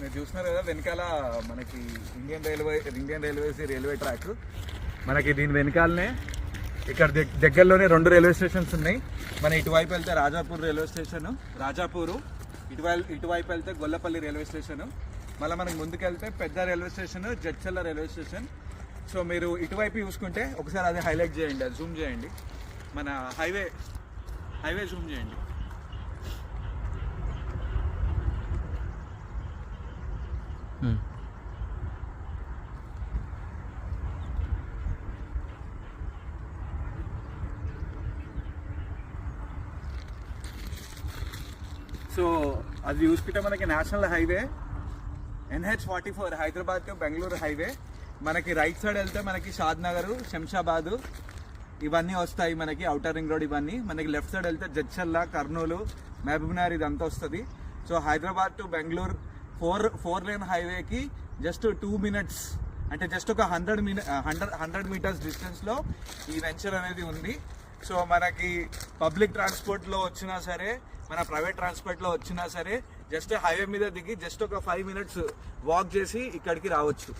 మీరు చూస్తున్నారు కదా వెనకాల మనకి ఇండియన్ రైల్వే ట్రాక్. మనకి దీని వెనకాలనే ఇక్కడ దగ్గరలోనే 2 రైల్వే స్టేషన్స్ ఉన్నాయి. మన ఇటువైపు వెళ్తే రాజాపూర్ రైల్వే స్టేషన్, ఇటువైపు వెళ్తే గొల్లపల్లి రైల్వే స్టేషన్, మళ్ళీ మనకి ముందుకెళ్తే పెద్ద railway station Jadcherla railway station. So మీరు ఇటువైపు చూసుకుంటే ఒకసారి అది హైలైట్ చేయండి, అది జూమ్ చేయండి, మన హైవే జూమ్ చేయండి. సో అది చూసుకుంటే మనకి national highway NH-44 Hyderabad to Bengaluru highway. మనకి రైట్ సైడ్ వెళ్తే మనకి షాద్ నగర్, శంషాబాద్ ఇవన్నీ వస్తాయి, మనకి ఔటర్ రింగ్ రోడ్ ఇవన్నీ. మనకి లెఫ్ట్ సైడ్ వెళ్తే జడ్చల్ల, కర్నూలు, మహబూబ్నగర్ ఇదంతా వస్తుంది. So Hyderabad to Bengaluru 4 lane హైవేకి జస్ట్ 2 minutes, అంటే జస్ట్ ఒక 100 మీటర్స్ డిస్టెన్స్లో ఈ వెంచర్ అనేది ఉంది. సో మనకి పబ్లిక్ ట్రాన్స్పోర్ట్లో వచ్చినా సరే, మన ప్రైవేట్ ట్రాన్స్పోర్ట్లో వచ్చినా సరే, జస్ట్ హైవే మీద దిగి జస్ట్ ఒక 5 minutes వాక్ చేసి ఇక్కడికి రావచ్చు.